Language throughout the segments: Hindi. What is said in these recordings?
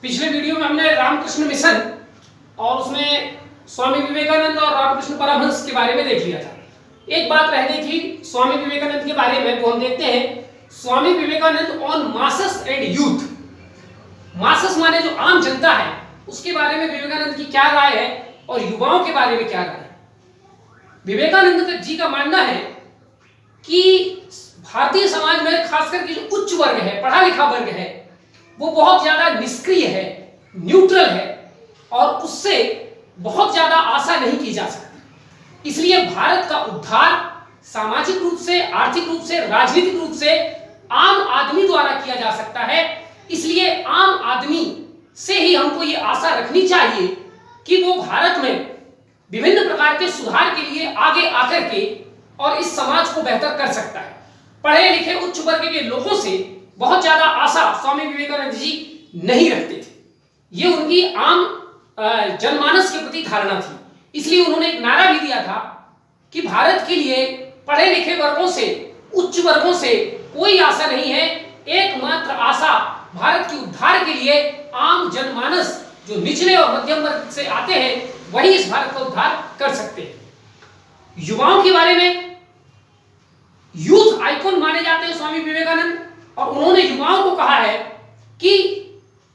पिछले वीडियो में हमने रामकृष्ण मिशन और उसमें स्वामी विवेकानंद और रामकृष्ण परमहंस के बारे में देख लिया था। एक बात रह गई थी स्वामी विवेकानंद के बारे में, वो हम देखते हैं। Swami Vivekananda on masses and youth. Masses माने जो आम जनता है, उसके बारे में विवेकानंद की क्या राय है और युवाओं के बारे में क्या राय है। विवेकानंद जी का मानना है कि भारतीय समाज में खासकर के जो उच्च वर्ग है, पढ़ा लिखा वर्ग है, वो बहुत ज्यादा निष्क्रिय है, न्यूट्रल है और उससे बहुत ज्यादा आशा नहीं की जा सकती। इसलिए भारत का उद्धार सामाजिक रूप से, आर्थिक रूप से, राजनीतिक रूप से आम आदमी द्वारा किया जा सकता है। इसलिए आम आदमी से ही हमको ये आशा रखनी चाहिए कि वो भारत में विभिन्न प्रकार के सुधार के लिए आगे आकर के और इस समाज को बेहतर कर सकता है। पढ़े लिखे उच्च वर्ग के लोगों से बहुत ज्यादा आशा स्वामी विवेकानंद जी नहीं रखते थे। ये उनकी आम जनमानस के प्रति धारणा थी। इसलिए उन्होंने एक नारा भी दिया था कि भारत के लिए पढ़े लिखे वर्गों से, उच्च वर्गों से कोई आशा नहीं है। एकमात्र आशा भारत के उद्धार के लिए आम जनमानस जो निचले और मध्यम वर्ग से आते हैं, वही इस भारत का उद्धार कर सकते हैं। युवाओं के बारे में यूथ आइकॉन माने जाते हैं स्वामी विवेकानंद, और उन्होंने युवाओं को कहा है कि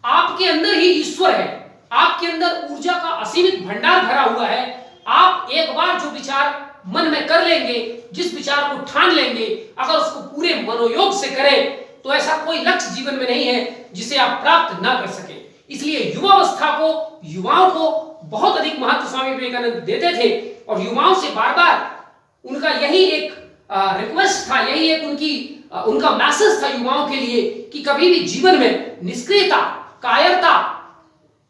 आपके अंदर ही ईश्वर है, आपके अंदर ऊर्जा का असीमित भंडार भरा हुआ है। आप एक बार जो विचार मन में कर लेंगे, जिस विचार को ठान लेंगे, अगर उसको पूरे मनोयोग से करें तो ऐसा कोई लक्ष्य जीवन में नहीं है जिसे आप प्राप्त ना कर सके। इसलिए युवावस्था को, युवाओं को बहुत अधिक महत्व स्वामी विवेकानंद देते थे और युवाओं से बार बार उनका यही एक रिक्वेस्ट था, यही एक उनका मैसेज था युवाओं के लिए कि कभी भी जीवन में निष्क्रियता, कायरता,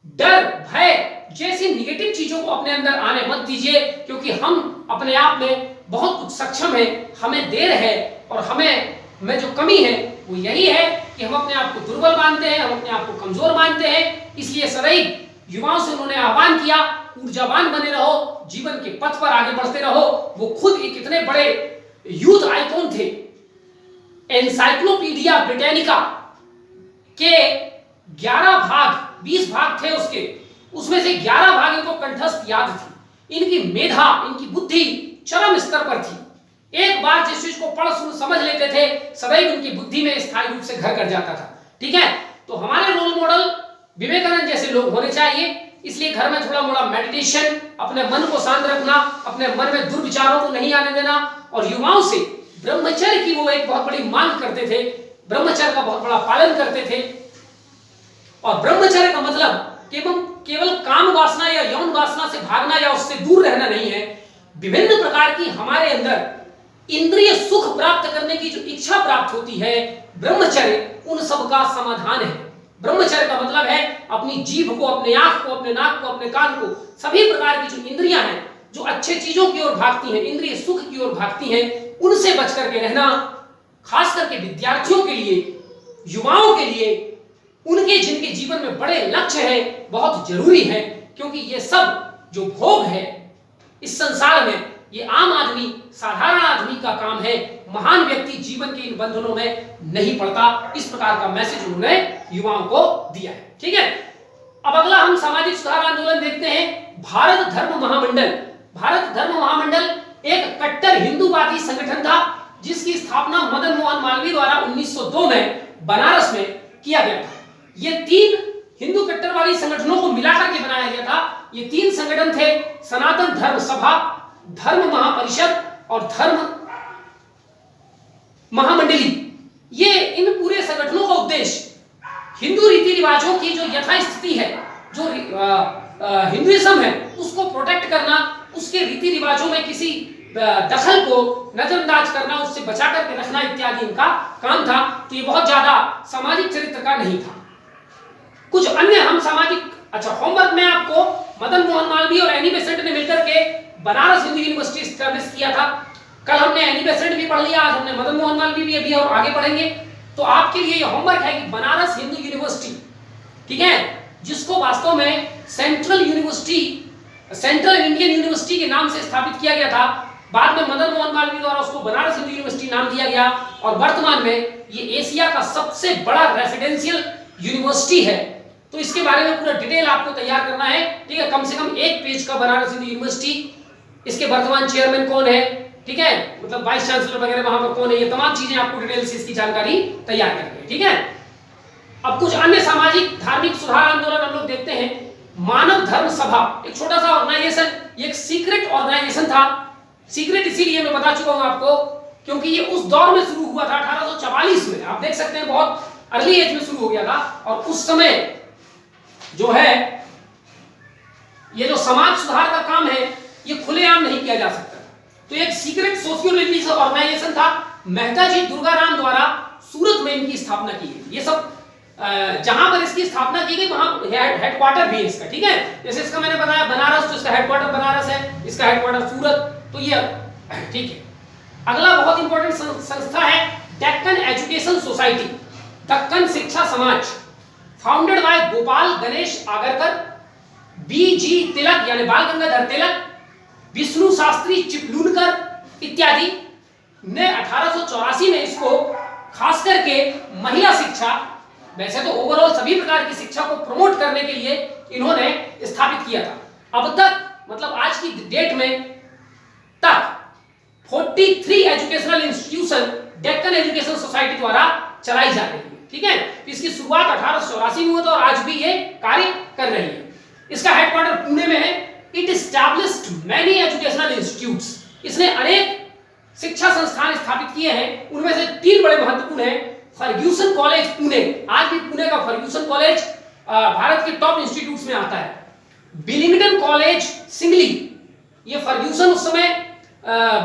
डर, भय जैसी निगेटिव चीजों को अपने अंदर आने मत दीजिए, क्योंकि हम अपने आप में बहुत कुछ सक्षम है, हमें देर है और हमें में जो कमी है वो यही है कि हम अपने आप को दुर्बल मानते हैं, हम अपने आप को कमजोर मानते हैं। इसलिए सदैव युवाओं से उन्होंने आह्वान किया, ऊर्जावान बने रहो, जीवन के पथ पर आगे बढ़ते रहो। वो खुद एक इतने बड़े यूथ आइकॉन थे। एनसाइक्लोपीडिया ब्रिटानिका के 11 भाग, 20 भाग थे उसके, उसमें से 11 भाग इनको कंठस्थ याद थी। इनकी मेधा, इनकी बुद्धि चरम स्तर पर थी। एक बार जिस चीज को पढ़ सुन समझ लेते थे, सदैव उनकी बुद्धि में स्थायी रूप से घर कर जाता था। ठीक है, तो हमारे रोल मॉडल विवेकानंद जैसे लोग होने चाहिए। इसलिए घर में थोड़ा मोड़ा मेडिटेशन, अपने मन को शांत रखना, अपने मन में दुर्विचारों को नहीं आने देना, और युवाओं से ब्रह्मचर्य की वो एक बहुत बड़ी मांग करते थे, ब्रह्मचर्य का बहुत बड़ा पालन करते थे। और ब्रह्मचर्य का मतलब केवल काम वासना या यौन वासना से भागना या उससे दूर रहना नहीं है। विभिन्न प्रकार की हमारे अंदर इंद्रिय सुख प्राप्त करने की जो इच्छा प्राप्त होती है, ब्रह्मचर्य उन सब का समाधान है। ब्रह्मचर्य का मतलब है अपनी जीभ को, अपने आंख को, अपने नाक को, अपने कान को, सभी प्रकार की जो इंद्रियां हैं जो अच्छे चीजों की ओर भागती हैं, इंद्रिय सुख की ओर भागती हैं, उनसे बच करके रहना। खास करके विद्यार्थियों के लिए, युवाओं के लिए, उनके जिनके जीवन में बड़े लक्ष्य हैं, बहुत जरूरी है। क्योंकि ये सब जो भोग है इस संसार में, ये आम आदमी, साधारण आदमी का काम है। महान व्यक्ति जीवन के इन बंधनों में नहीं पड़ता। इस प्रकार का मैसेज उन्होंने युवाओं को दिया है। ठीक है, अब अगला हम सामाजिक सुधार आंदोलन देखते हैं। भारत धर्म महामंडल। भारत धर्म महामंडल एक कट्टर हिंदूवादी संगठन था जिसकी स्थापना मदन मोहन मालवीय द्वारा 1902 में बनारस में किया गया था। ये 3 हिंदू कट्टरवादी संगठनों को मिलाकर के बनाया गया था। ये 3 संगठन थे: सनातन धर्म सभा, धर्म महापरिषद और धर्म महामंडली। ये इन पूरे संगठनों का उद्देश्य हिंदू रीति रिवाजों की जो यथास्थिति है, जो हिंदुइज्म है, उसको प्रोटेक्ट करना, उसके रीति रिवाजों में किसी दखल को नजरअंदाज करना, उससे बचा करके रखना इत्यादि इनका काम था। तो ये बहुत ज्यादा सामाजिक चरित्र का नहीं था। कुछ अन्य हम सामाजिक, अच्छा, होमवर्क में आपको मदन मोहन मालवीय और एनी बेसेंट ने मिलकर के बनारस हिंदू यूनिवर्सिटी स्टैब्लिश किया था। कल हमने एनी बेसेंट भी पढ़ लिया, आज हमने मदन मोहन मालवीय भी अभी और आगे पढ़ेंगे। तो आपके लिए ये होमवर्क है कि बनारस हिंदू यूनिवर्सिटी, ठीक है, जिसको वास्तव में सेंट्रल इंडियन यूनिवर्सिटी के नाम से स्थापित किया गया था, बाद में मदन मोहन मालवीय द्वारा उसको बनारस हिंदू यूनिवर्सिटी नाम दिया गया, और वर्तमान में ये एशिया का सबसे बड़ा रेसिडेंशियल यूनिवर्सिटी है। तो इसके बारे में पूरा डिटेल आपको तैयार करना है, ठीक है। कम से कम 1 पेज का बनारस हिंदू यूनिवर्सिटी, इसके वर्तमान चेयरमैन कौन है, ठीक है, मतलब वाइस चांसलर वगैरह वहां पर कौन है, ये तमाम चीजें आपको डिटेल से इसकी जानकारी तैयार करनी है, ठीक है। अब कुछ अन्य सामाजिक धार्मिक सुधार आंदोलन हम लोग देखते हैं। मानव धर्म सभा एक छोटा सा ऑर्गेनाइजेशन, ये एक सीक्रेट ऑर्गेनाइजेशन था। सीक्रेट इसीलिए मैं बता चुका हूं आपको क्योंकि ये उस दौर में शुरू हुआ था 1844 में, आप देख सकते हैं बहुत अर्ली एज में शुरू हो गया था। और उस समय जो है ये जो समाज सुधार का काम है ये खुलेआम नहीं किया जा सकता, तो एक सीक्रेट सोशियो रिलीजियस ऑर्गेनाइजेशन था। मेहता जी दुर्गाराम द्वारा सूरत में इनकी स्थापना की गई। ये सब जहां पर इसकी स्थापना की गई वहां हेडक्वार्टर भी है इसका, ठीक है। जैसे इसका मैंने बताया बनारस, तो इसका हेडक्वार्टर बनारस है, इसका हेडक्वार्टर सूरत, तो ये ठीक है। अगला बहुत इंपॉर्टेंट संस्था है Deccan education society, Deccan Shiksha Samaj, founded by Gopal Ganesh Agarkar, B G. Tilak यानी बाल गंगाधर तिलक, विष्णु शास्त्री चिपलूनकर इत्यादि ने 1884 में इसको खास करके महिला शिक्षा, वैसे तो ओवरऑल सभी प्रकार की शिक्षा को प्रमोट करने के लिए इन्होंने स्थापित किया था। अब तक मतलब आज की डेट में तक 43 educational institution Deccan education society द्वारा चलाई जा रही है, ठीक है। इसकी शुरुआत 1884 में हुआ था और आज भी ये कार्य कर रही है। इसका हेडक्वार्टर पुणे में है। It established many educational institutes, इसने अनेक शिक्षा संस्थान स्थापित किए हैं, उनमें से 3 बड़े महत्वपूर्ण हैं। फर्ग्यूसन कॉलेज पुणे, आज भी पुणे का फर्ग्यूसन कॉलेज भारत के टॉप इंस्टीट्यूट्स में आता है। बिलिंगटन कॉलेज सिंगली, ये फर्ग्यूसन उस समय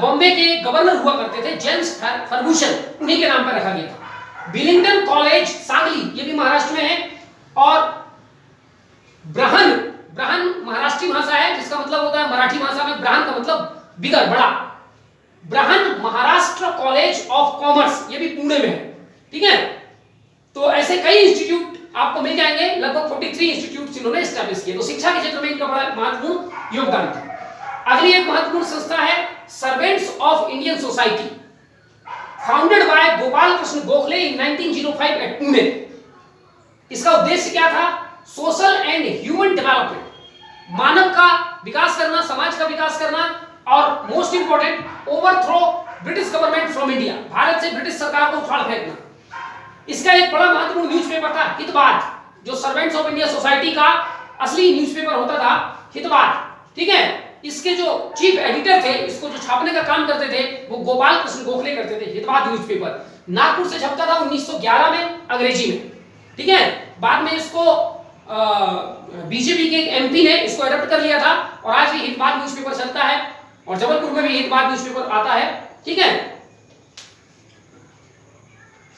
बॉम्बे के गवर्नर हुआ करते थे, जेम्स फर्ग्यूसन, उन्हीं के नाम पर रखा गया था। बिलिंगटन कॉलेज सांगली, ये भी महाराष्ट्र में है। और ब्रहन, ब्रहन महाराष्ट्री भाषा है जिसका मतलब होता है मराठी भाषा में ब्रहन का मतलब बिगर, बड़ा। ब्रहन महाराष्ट्र कॉलेज ऑफ कॉमर्स, ये भी पुणे में है, ठीक है। तो ऐसे कई इंस्टीट्यूट आपको मिल जाएंगे, लगभग 43 इंस्टीट्यूट इन्होंने एस्टैब्लिश किए। तो शिक्षा के क्षेत्र में इनका बड़ा महत्वपूर्ण योगदान था। अगली एक महत्वपूर्ण संस्था है servants of Indian society, founded by Gopal Krishna Gokhale in 1905 at Pune. इसका उद्देश्य क्या था? सोशल एंड ह्यूमन डेवलपमेंट, मानव का विकास करना, समाज का विकास करना, और most important overthrow British government from India, भारत से ब्रिटिश सरकार को उखाड़ फेंकना। इसका एक बड़ा महत्वपूर्ण न्यूज़पेपर था हितवाद, जो सर्वेंट्स ऑफ इंडिया सोसाइटी का असली न्यूज़पेपर होता था हितवाद, ठीक है। इसके जो चीफ एडिटर थे, इसको जो छापने का काम करते थे, वो गोपाल कृष्ण गोखले करते थे। हितवाद न्यूज़पेपर नागपुर से छपता था 1911 में अंग्रेजी में, ठीक है। बाद में इसको बीजेपी के एक एमपी ने इसको अडॉप्ट कर लिया था और आज भी हितवाद न्यूज़पेपर चलता है और जबलपुर में भी हितवाद न्यूज़पेपर आता है, ठीक है।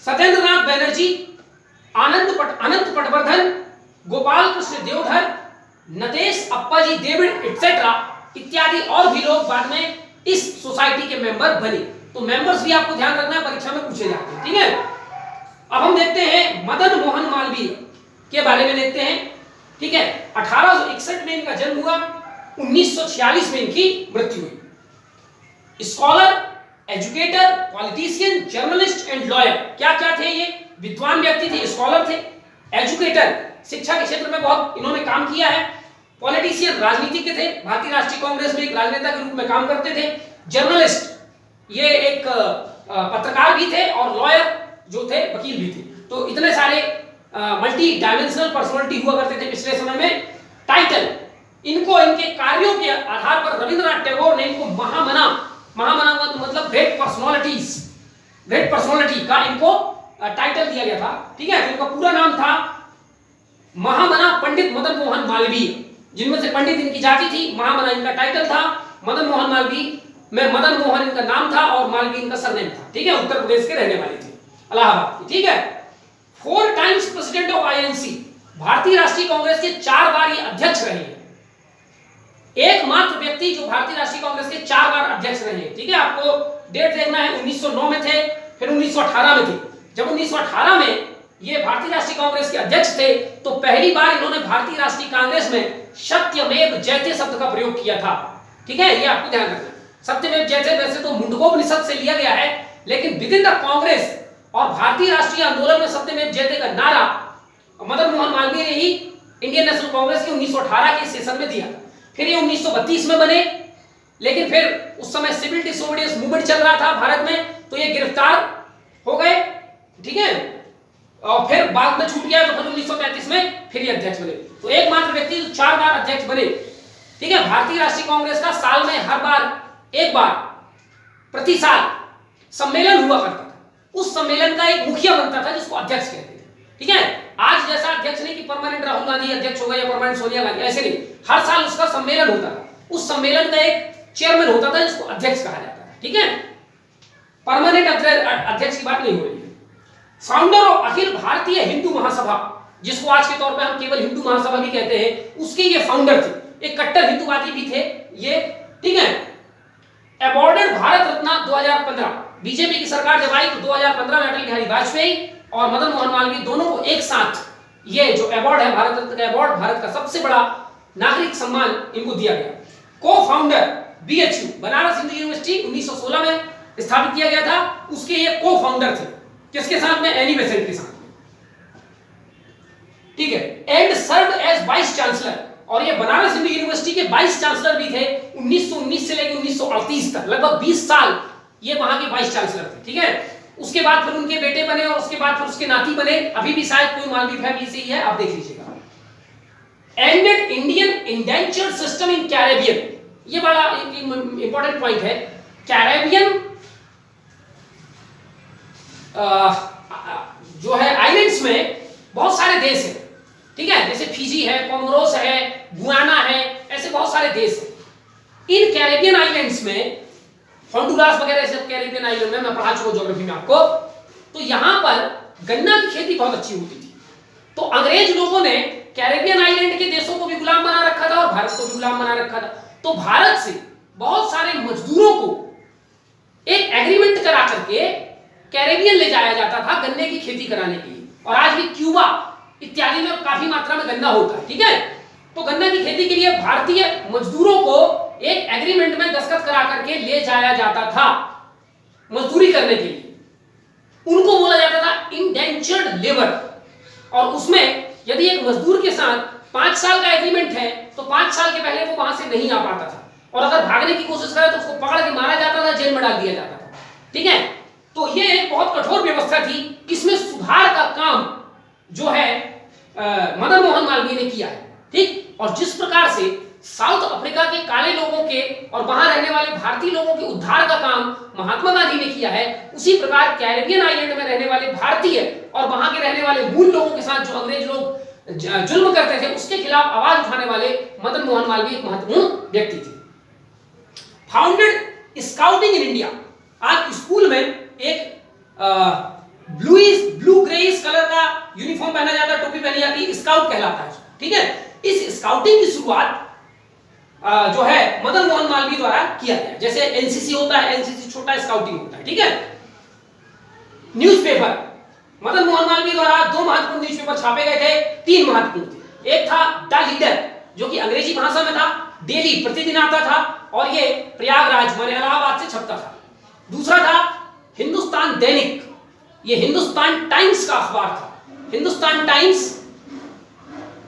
सत्येंद्र नाथ बैनर्जी, अनंत पटवर्धन, गोपाल कृष्ण देवधर, नतेश अप्पाजी डेविड एटसेट्रा इत्यादि और भी लोग बाद में इस सोसाइटी के मेंबर बने। तो मेंबर्स भी आपको ध्यान रखना है, परीक्षा में पूछे जाते हैं, ठीक है। अब हम देखते हैं मदन मोहन मालवीय के बारे में देखते हैं, ठीक है। 1861 में इनका जन्म हुआ, 1946 में इनकी मृत्यु हुई। Scholar, educator, politician, journalist and lawyer, क्या क्या थे ये? विद्वान व्यक्ति थे, स्कॉलर थे, एजुकेटर, शिक्षा के क्षेत्र में बहुत इन्होंने काम किया है, पॉलिटिशियन, राजनीतिज्ञ थे, भारतीय राष्ट्रीय कांग्रेस में एक राजनेता के रूप में काम करते थे, जर्नलिस्ट, ये एक पत्रकार भी थे, और लॉयर जो थे वकील भी थे। तो इतने सारे मल्टी डायमेंशनल पर्सनालिटी हुआ करते थे पिछले समय में। टाइटल, इनको इनके कार्यों के आधार पर रविंद्रनाथ टैगोर ने इनको महामना मतलब ग्रेट पर्सनालिटी का इनको टाइटल दिया गया था, ठीक है। इनका पूरा नाम था महामना पंडित मदन मोहन मालवीय, जिनमें से पंडित इनकी जाति थी, महामना इनका टाइटल था, मदन मोहन मालवीय में मदन मोहन इनका नाम था और मालवीय इनका सरनेम था, ठीक है। उत्तर प्रदेश के रहने वाले थे, इलाहाबाद, ठीक है। 4 टाइम्स प्रेसिडेंट ऑफ आईएनसी, भारतीय राष्ट्रीय कांग्रेस के 4 बार ये अध्यक्ष रहे हैं। एकमात्र व्यक्ति जो भारतीय राष्ट्रीय कांग्रेस के 4 बार अध्यक्ष रहे हैं, ठीक है। आपको डेट देखना है, 1909 में थे, फिर 1918 में थे। जब 1918 में ये भारतीय राष्ट्रीय कांग्रेस के अध्यक्ष थे तो पहली बार इन्होंने भारतीय राष्ट्रीय कांग्रेस में सत्यमेव जयते शब्द का प्रयोग किया था, ठीक है। ये आपको ध्यान रखना। सत्यमेव जयते वैसे तो मुंडकोपनिषद से लिया गया है, लेकिन विद इन द कांग्रेस और भारतीय राष्ट्रीय आंदोलन में सत्यमेव जयते का नारा मदन मोहन मालवीय ने ही इंडियन नेशनल कांग्रेस के 1918 के सेशन में दिया था। फिर ये 1932 में बने, लेकिन फिर उस समय सिविल डिसोबीडियंस मूवमेंट चल रहा था भारत में, तो ये गिरफ्तार हो गए, ठीक है, और फिर बाद में छूट गया, तो फिर 1935 में फिर ये अध्यक्ष बने। तो एकमात्र व्यक्ति जो 4 बार अध्यक्ष बने, ठीक है। भारतीय राष्ट्रीय कांग्रेस का साल में हर बार एक बार प्रति साल सम्मेलन हुआ करता था। उस सम्मेलन का एक मुखिया बनता था जिसको अध्यक्ष कहते थे, ठीक है। आज जैसा अध्यक्ष नहीं कि परमानेंट राहुल गांधी अध्यक्ष हो गए या परमानेंट सोनिया गांधी, ऐसे नहीं, हर साल उसका सम्मेलन होता था। उस सम्मेलन का एक चेयरमैन होता था जिसको अध्यक्ष कहा जाता था, ठीक है। परमानेंट अध्यक्ष की बात नहीं हो रही है। फाउंडर ऑफ अखिल भारतीय हिंदू महासभा, जिसको आज के तौर पे हम केवल हिंदू महासभा भी कहते हैं, उसके ये फाउंडर थे, एक कट्टर हिंदूवादी भी थे ये, ठीक है। अवॉर्डेड भारत रत्न 2015, बीजेपी की सरकार जब आई तो 2015 में अटल बिहारी वाजपेयी और मदन मोहन मालवीय दोनों को एक साथ ये जो अवार्ड है भारत रत्न का अवार्ड, भारत का सबसे बड़ा नागरिक सम्मान इनको दिया गया। को founder BHU, Banaras Hindu university 1916 में स्थापित किया गया था, उसके ये को फाउंडर थे, किसके साथ में, एनी बेसेंट के साथ में, ठीक है। And served as vice chancellor, और ये बनारस हिंदू यूनिवर्सिटी के वाइस चांसलर भी थे 1919 से लेकर 1938 तक, लगभग 20 साल ये वहां के वाइस चांसलर थे, ठीक है। उसके बाद फिर उनके बेटे बने और उसके बाद फिर उसके नाती बने, अभी भी शायद कोई मालवीय फैमिली से ही है, आप देख लीजिएगा। Ended Indian indentured system in Caribbean, ये बड़ा इंपॉर्टेंट पॉइंट है। कैरेबियन जो है आइलैंड्स में बहुत सारे देश हैं, ठीक है, जैसे फिजी है, कोमोरोस है, गुयाना है, ऐसे बहुत सारे देश हैं। इन कैरेबियन आइलैंड्स में, होंडुरास वगैरह सब कैरेबियन आइलैंड में, मैं पढ़ा चुका ज्योग्राफी में आपको, तो यहां पर गन्ना की खेती बहुत अच्छी होती थी। तो अंग्रेज लोगों ने कैरेबियन आइलैंड के देशों को भी गुलाम बना रखा था और भारत को भी गुलाम बना रखा था। तो भारत से बहुत सारे मजदूरों को एक एग्रीमेंट करा करके कैरेबियन ले जाया जाता था गन्ने की खेती कराने के लिए, और आज भी क्यूबा इत्यादि में काफी मात्रा में गन्ना होता है, ठीक है। तो गन्ना की खेती के लिए भारतीय मजदूरों को एक एग्रीमेंट में दस्तखत करा करके ले जाया जाता था मजदूरी करने के लिए, उनको बोला जाता था इंडेंचर्ड लेबर। और उसमें यदि एक मजदूर के साथ 5 साल का एग्रीमेंट है तो 5 साल के पहले वो वहां से नहीं आ पाता था, और अगर भागने की कोशिश करे तो उसको पकड़ के मारा जाता था, जेल में डाल दिया जाता था, ठीक है। तो ये एक बहुत कठोर व्यवस्था थी, इसमें सुधार का काम जो है मदन मोहन मालवीय ने किया है, ठीक। और जिस प्रकार से साउथ अफ्रीका के काले लोगों के और वहां रहने वाले भारतीय लोगों के उद्धार का काम महात्मा गांधी ने किया है, उसी प्रकार कैरेबियन आइलैंड में रहने वाले भारतीय और वहां के रहने वाले मूल लोगों के साथ जो अंग्रेज लोग जुल्म करते थे उसके खिलाफ आवाज उठाने वाले मदन मोहन मालवीय एक महत्वपूर्ण व्यक्ति थे। फाउंडेड स्काउटिंग इन इंडिया, आज स्कूल में एक ब्लू ग्रेइश कलर का यूनिफॉर्म पहना जाता है, टोपी पहनी जाती है, स्काउट कहलाता है, ठीक है। इस स्काउटिंग की शुरुआत जो है मदन मोहन मालवीय द्वारा किया गया। जैसे एनसीसी होता है, एनसीसी छोटा स्काउटिंग होता है, ठीक है। न्यूज़पेपर, मदन मोहन मालवीय द्वारा 2 महत्वपूर्ण न्यूज़पेपर छापे गए थे, 3 महत्वपूर्ण थे। एक था द लीडर, जो कि अंग्रेजी भाषा में था, डेली प्रतिदिन आता था और ये प्रयागराज माने इलाहाबाद से छपता था। दूसरा था हिंदुस्तान दैनिक, ये हिंदुस्तान टाइम्स का अखबार था। हिंदुस्तान टाइम्स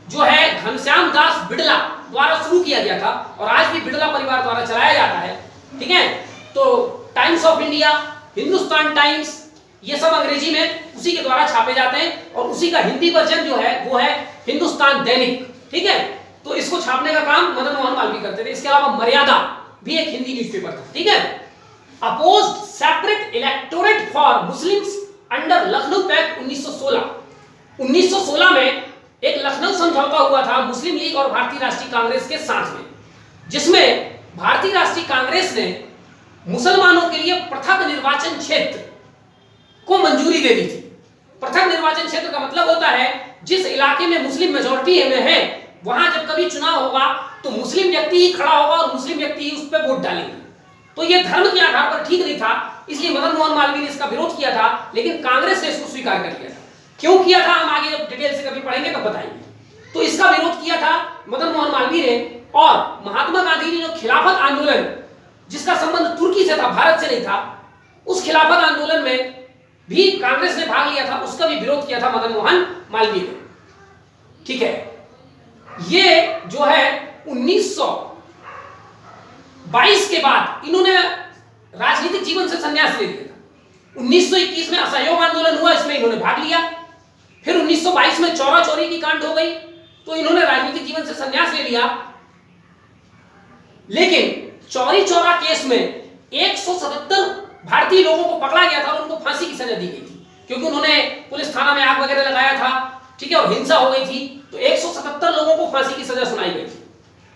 जो है घनश्याम दास बिड़ला द्वारा शुरू किया गया था और आज भी बिड़ला परिवार द्वारा चलाया जाता है, ठीक है। तो times of India, Hindustan times, ये सब अंग्रेजी में उसी के द्वारा छापे जाते हैं, और उसी का हिंदी वर्जन जो है वो है हिंदुस्तान दैनिक, ठीक है। तो इसको छापने का काम मदन मोहन मालवीय करते थे। इसके अलावा मर्यादा भी एक हिंदी न्यूज़पेपर था, ठीक है। Opposed separate electorate for Muslims under Lucknow pact 1916 में एक लखनऊ समझौता हुआ था मुस्लिम लीग और भारतीय राष्ट्रीय कांग्रेस के साथ में, जिसमें भारतीय राष्ट्रीय कांग्रेस ने मुसलमानों के लिए पृथक निर्वाचन क्षेत्र को मंजूरी दे दी थी। पृथक निर्वाचन क्षेत्र का मतलब होता है जिस इलाके में मुस्लिम मेजॉरिटी में है, वहां जब कभी चुनाव होगा तो मुस्लिम व्यक्ति ही खड़ा होगा और मुस्लिम व्यक्ति ही उस पर वोट डालेंगे। तो यह धर्म के आधार पर ठीक नहीं था, इसलिए मदन मोहन मालवीय ने इसका विरोध किया था, लेकिन कांग्रेस ने इसको स्वीकार कर लिया था। क्यों किया था हम आगे जब डिटेल से कभी पढ़ेंगे तब बताएंगे। तो इसका विरोध किया था मदन मोहन मालवीय ने, और महात्मा गांधी ने जो खिलाफत आंदोलन जिसका संबंध तुर्की से था, भारत से नहीं था, उस खिलाफत आंदोलन में भी कांग्रेस ने भाग लिया था, उसका भी विरोध किया था मदन मोहन मालवीय ने, ठीक है। ये जो है 1922 के बाद इन्होंने राजनीतिक जीवन से संन्यास ले लिया था। 1921 में असहयोग आंदोलन हुआ, इसमें इन्होंने भाग लिया। फिर 1922 में चौरा चौरी की कांड हो गई तो इन्होंने राजनीतिक जीवन से संन्यास ले लिया। लेकिन चौरी चौरा केस में 177 भारतीय लोगों को पकड़ा गया था और उनको फांसी की सजा दी गई थी, क्योंकि उन्होंने पुलिस थाना में आग वगैरह लगाया था, ठीक है, और हिंसा हो गई थी, तो 177 लोगों को फांसी की सजा सुनाई गई थी।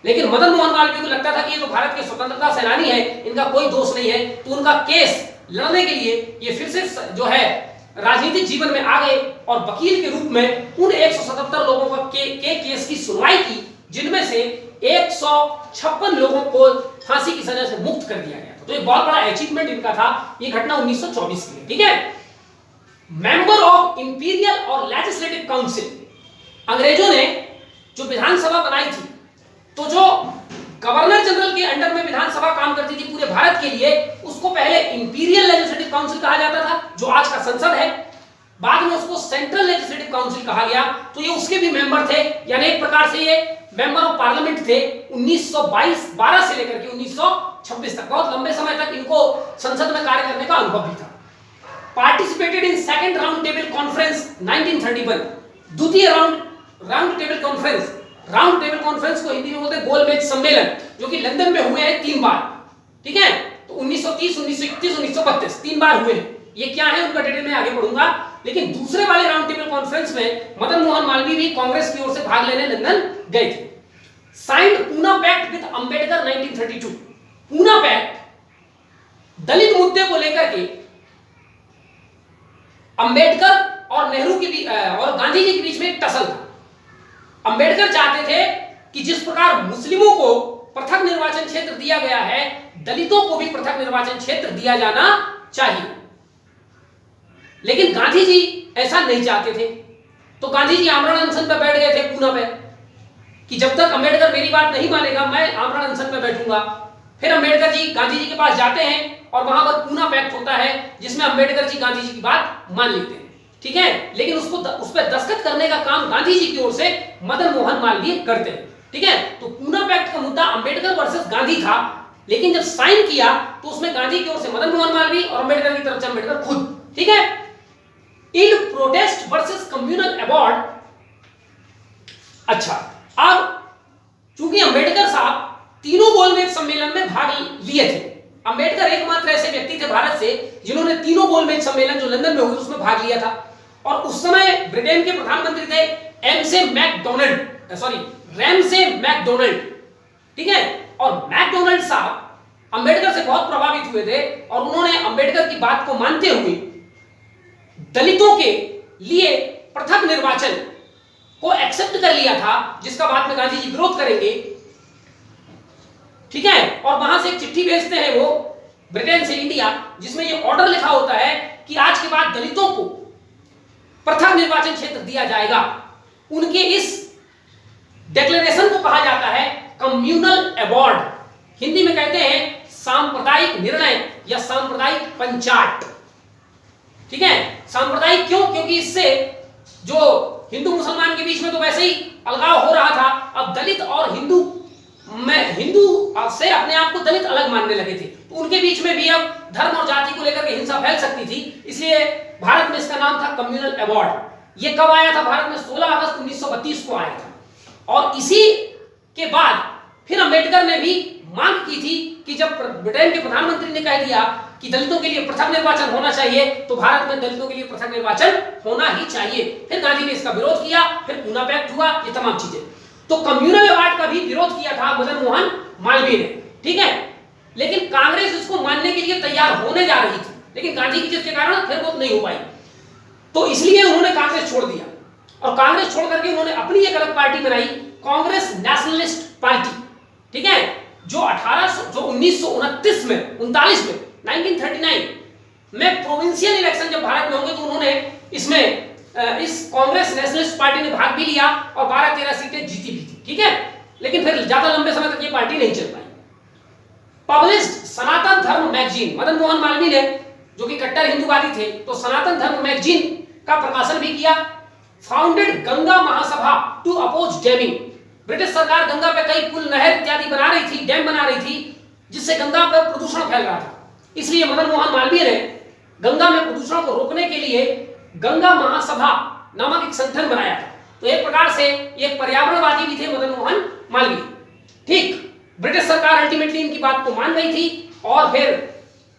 लेकिन मदन मोहन मालवीय को लगता था कि ये तो भारत के स्वतंत्रता सेनानी है, इनका कोई दोष नहीं है, तो उनका केस लड़ने के लिए ये फिर से जो है राजनीतिक जीवन में आ गए और वकील के रूप में उन 177 लोगों का के केस की सुनवाई की, जिनमें से 156 लोगों को फांसी की सजा से मुक्त कर दिया गया था। तो ये बहुत बड़ा अचीवमेंट इनका था। ये घटना 1924 की है, ठीक है। मेंबर ऑफ इंपीरियल और लेजिस्लेटिव काउंसिल, अंग्रेजों ने जो विधानसभा बनाई थी, तो जो गवर्नर जनरल के अंडर में विधानसभा काम करती थी पूरे भारत के लिए, उसको पहले इंपीरियल लेजिस्लेटिव काउंसिल कहा जाता था, जो आज का संसद है। बाद में उसको सेंट्रल लेजिस्लेटिव काउंसिल कहा गया, तो ये उसके भी मेंबर थे, यानी एक प्रकार से ये मेंबर ऑफ पार्लियामेंट थे। 1912 से लेकर के 1926 तक, बहुत लंबे समय तक इनको संसद में कार्य करने का अनुभव भी था। Participated in second round table conference 1931, द्वितीय round table conference. Round table conference को हिंदी में बोलते हैं गोलमेज सम्मेलन, जो कि लंदन में हुए हैं 3 बार, ठीक है। तो 1930, 1931, 1932 3 बार हुए हैं। ये क्या है उनका डिटेल में आगे पढ़ूंगा। लेकिन दूसरे वाले राउंड टेबल कॉन्फ्रेंस में मदन मोहन मालवीय भी कांग्रेस की ओर से भाग लेने लंदन गए थे। Signed Poona pact with Ambedkar 1932। Poona pact Dalit मुद्दे को लेकर के अंबेडकर और नेहरू के बीच और गांधी जी के बीच में एक टसल था। अंबेडकर चाहते थे कि जिस प्रकार मुस्लिमों को पृथक निर्वाचन क्षेत्र दिया गया है, दलितों को भी पृथक निर्वाचन क्षेत्र दिया जाना चाहिए। लेकिन गांधी जी ऐसा नहीं चाहते थे, तो गांधी जी आमरण अनशन पर बैठ गए थे पूना पे, कि जब तक अंबेडकर मेरी बात नहीं मानेगा मैं आमरण अनशन पर बैठूंगा। फिर अंबेडकर जी गांधी जी के पास जाते हैं और वहां पर पूना पैक्ट होता है, जिसमें अंबेडकर जी गांधी जी की बात मान लेते हैं, ठीक है। लेकिन उस पर दस्तखत करने का काम गांधी जी की ओर से मदन मोहन मालवीय करते हैं, ठीक है। तो पूना पैक्ट का मुद्दा अंबेडकर वर्सेस गांधी था, लेकिन जब साइन किया तो उसमें गांधी की ओर से मदन मोहन मालवीय और अंबेडकर की तरफ से अंबेडकर खुद, ठीक है। इन प्रोटेस्ट वर्सेस कम्युनल अबॉर्ड। अच्छा, अब चूंकि अंबेडकर साहब तीनों गोलमेज सम्मेलन में भाग लिए थे, अंबेडकर एकमात्र ऐसे व्यक्ति थे भारत से जिन्होंने तीनों गोलमेज सम्मेलन जो लंदन में हुए उसमें भाग लिया था। और उस समय ब्रिटेन के प्रधानमंत्री थे रैमसे मैकडोनल्ड, ठीक है। और मैकडोनल्ड साहब अंबेडकर से बहुत प्रभावित हुए थे और उन्होंने अंबेडकर की बात को मानते हुए दलितों के लिए पृथक निर्वाचन को एक्सेप्ट कर लिया था, जिसका बाद में गांधी जी विरोध करेंगे, ठीक है। और वहां से एक चिट्ठी भेजते हैं वो ब्रिटेन से इंडिया, जिसमें ये ऑर्डर लिखा होता है कि आज के बाद दलितों को पृथक निर्वाचन क्षेत्र दिया जाएगा। उनके इस डिक्लेरेशन को कहा जाता है कम्युनल अबॉर्ड, हिंदी में कहते हैं सांप्रदायिक निर्णय या सांप्रदायिक पंचाट, ठीक है। सांप्रदायिक क्यों? क्योंकि इससे जो हिंदू मुसलमान के बीच में तो वैसे ही अलगाव हो रहा था, अब दलित और हिंदू से अपने आप को दलित अलग मानने लगे थे, तो उनके बीच में भी अब धर्म और जाति को लेकर के हिंसा फैल सकती थी, इसलिए भारत में इसका नाम था कम्युनल अबॉर्ड। ये कब आया था भारत में? 16 अगस्त 1932 को आया था। और इसी के बाद फिर अंबेडकर ने भी मांग की थी कि जब ब्रिटेन के प्रधानमंत्री ने कह दिया कि दलितों के लिए पृथक निर्वाचन होना चाहिए, तो भारत में दलितों के लिए पृथक निर्वाचन होना ही चाहिए। फिर गांधी ने इसका विरोध किया, फिर पूना पैक्ट हुआ, ये तमाम चीजें। तो कम्युनल अबॉर्ड का भी विरोध किया था मदन मोहन मालवीय ने, ठीक है। लेकिन कांग्रेस इसको मानने के लिए तैयार होने जा रही थी, लेकिन गांधी की जिद के कारण फिर वो नहीं हो पाई, तो इसलिए उन्होंने कांग्रेस छोड़ दिया। और कांग्रेस छोड़ करके उन्होंने अपनी एक अलग पार्टी बनाई, कांग्रेस नेशनलिस्ट पार्टी, ठीक है, जो 1939 में 1939 में प्रोविंशियल इलेक्शन जब भारत में होंगे तो उन्होंने इसमें इस कांग्रेस नेशनलिस्ट पार्टी ने भाग भी लिया और 12-13 सीटें जीती भी थी, ठीक है। लेकिन फिर ज्यादा लंबे समय तक ये पार्टी नहीं चल पाई। पब्लिश्ड सनातन धर्म मैगजीन, मदन मोहन मालवीय ने, जो कि कट्टर हिंदूवादी थे, तो सनातन धर्म मैगजीन का प्रकाशन भी किया। Founded Ganga Mahasabha to oppose damming, British सरकार गंगा पे कई पुल, नहर इत्यादि बना रही थी, डैम बना रही थी, जिससे गंगा पर प्रदूषण फैल रहा था। इसलिए मदन मोहन मालवीय ने गंगा में प्रदूषण को रोकने के लिए गंगा महासभा नामक एक संगठन बनाया था। तो एक प्रकार से एक पर्यावरणवादी भी थे मदन मोहन मालवीय। ठीक, ब्रिटिश सरकार अल्टीमेटली इनकी बात को मान गई थी और फिर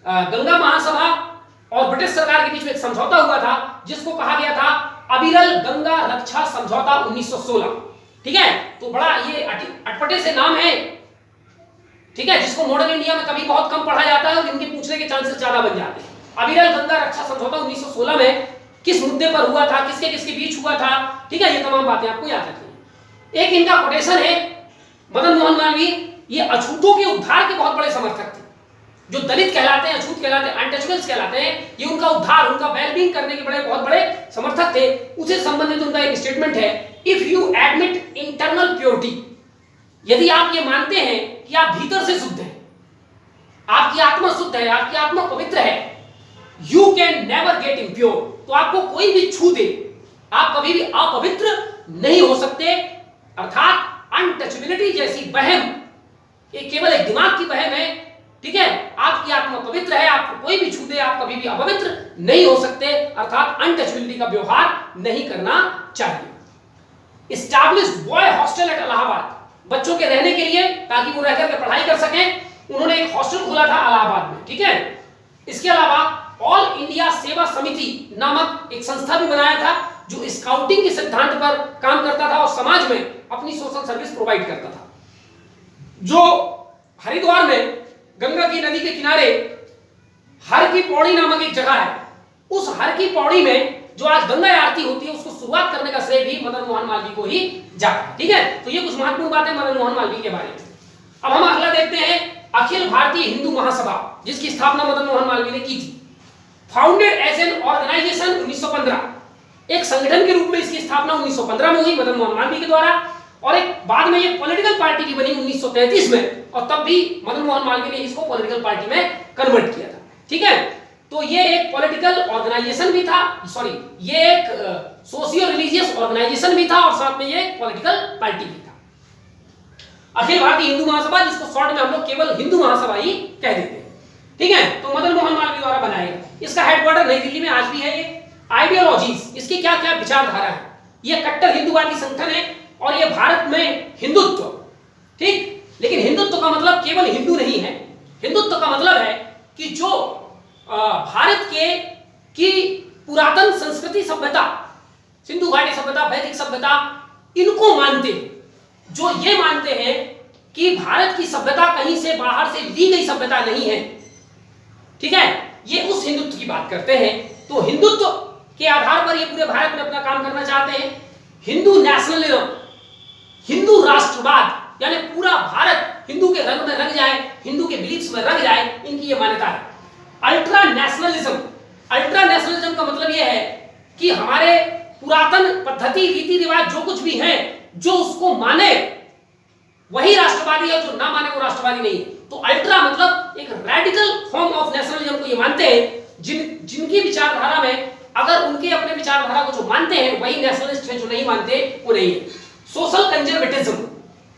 गंगा महासभा और ब्रिटिश सरकार के बीच में एक समझौता हुआ था, जिसको कहा गया था अविरल गंगा रक्षा समझौता 1916। ठीक है, तो बड़ा ये अटपटे से नाम है, ठीक है, जिसको मॉडर्न इंडिया में कभी बहुत कम पढ़ा जाता है और इनके पूछने के चांसेस ज्यादा बन जाते हैं। अविरल गंगा रक्षा समझौता 1916 में किस मुद्दे पर हुआ था, किसके किसके बीच हुआ था, ठीक है, ये तमाम बातें आपको याद रखनी है। एक इनका कोटेशन है, मदन मोहन मालवीय ये अछूतों के उद्धार के बहुत बड़े समर्थक थे। जो दलित कहलाते हैं, अछूत कहलाते हैं, अनटचेबल्स कहलाते हैं, ये उनका उद्धार, उनका वेलबींग करने के बहुत बड़े समर्थक थे। उसे संबंधित उनका एक स्टेटमेंट है, if you admit internal purity, यदि आप ये मानते हैं कि आप भीतर से शुद्ध हैं, आपकी आत्मा शुद्ध है, आपकी आत्मा पवित्र है, you can never get impure, तो आपको कोई भी छू दे, आप कभी भी अपवित्र नहीं हो सकते। अर्थात अनटचेबिलिटी जैसी वहम ये केवल एक दिमाग की वहम है, ठीक है, आपकी आत्मा पवित्र है, आपको कोई भी छू दे, आप कभी भी अपवित्र नहीं हो सकते। अर्थात अनटचेबिलिटी का व्यवहार नहीं करना चाहिए। Established boy hostel at Allahabad, बच्चों के रहने के लिए, ताकि वो रहकर के पढ़ाई कर सकें, उन्होंने एक हॉस्टल खोला था इलाहाबाद में। ठीक है, इसके अलावा ऑल इंडिया सेवा समिति नामक एक संस्था भी बनाया था, जो स्काउटिंग के सिद्धांत पर काम करता था और समाज में अपनी सोशल सर्विस प्रोवाइड करता था। जो हरिद्वार में गंगा की नदी के किनारे हर की पौड़ी नामक एक जगह है, उस हर की पौड़ी में जो आज गंगा आरती होती है, उसको शुरुआत करने का श्रेय भी मदन मोहन मालवीय को ही जाता है। ठीक है, तो ये कुछ महत्वपूर्ण बातें मदन मोहन मालवीय के बारे में। अब हम अगला देखते हैं, अखिल भारतीय हिंदू महासभा, जिसकी स्थापना मदन मोहन मालवीय ने की थी। फाउंडेड एज एन ऑर्गेनाइजेशन 1915, एक संगठन के रूप में इसकी स्थापना 1915 में हुई मदन मोहन मालवीय के द्वारा, और एक बाद में ये पॉलिटिकल पार्टी भी बनी 1933 में, और तब भी मदन मोहन मालवीय ने इसको पॉलिटिकल पार्टी में कन्वर्ट किया था। ठीक है, तो ये एक पॉलिटिकल ऑर्गेनाइजेशन भी था, सॉरी, ये एक सोशियो रिलीजियस ऑर्गेनाइजेशन भी था, और साथ में ये एक पॉलिटिकल पार्टी भी था। अखिल भारतीय हिंदू महासभा, जिसको शॉर्ट में हम लोग केवल हिंदू महासभा ही कह देते हैं। ठीक है, तो मदन मोहन मालवीय द्वारा बनाया गया, इसका हेडक्वार्टर नई दिल्ली में आज भी है। ये आइडियोलॉजीज, इसकी क्या क्या विचारधारा है, ये कट्टर हिंदुवादी संगठन है, और ये भारत में हिंदुत्व, ठीक, लेकिन हिंदुत्व का मतलब केवल हिंदू नहीं है। हिंदुत्व का मतलब है कि जो भारत के की पुरातन संस्कृति सभ्यता, सिंधु घाटी सभ्यता, वैदिक सभ्यता, इनको मानते हैं, जो ये मानते हैं कि भारत की सभ्यता कहीं से बाहर से ली गई सभ्यता नहीं है। ठीक है, ये उस हिंदुत्व की बात करते हैं। तो हिंदुत्व के आधार पर ये पूरे भारत में अपना काम करना चाहते हैं। हिंदू नेशनलिज्म, हिंदू राष्ट्रवाद, यानी पूरा भारत हिंदू के रंग में रंग जाए, हिंदू के बिलीफ्स में रंग जाए, इनकी ये मान्यता है। अल्ट्रा नेशनलिज्म, अल्ट्रा नेशनलिज्म का मतलब ये है कि हमारे पुरातन पद्धति, रीति रिवाज जो कुछ भी है, जो उसको माने वही राष्ट्रवादी है, जो ना माने वो राष्ट्रवादी नहीं है। तो अल्ट्रा मतलब एक रेडिकल फॉर्म ऑफ नेशनलिज्म को ये मानते हैं, जिनकी विचारधारा में अगर उनके अपने विचारधारा को जो मानते हैं वही नेशनलिस्ट है, जो नहीं मानते वो नहीं है। सोशल कंजर्वेटिज्म,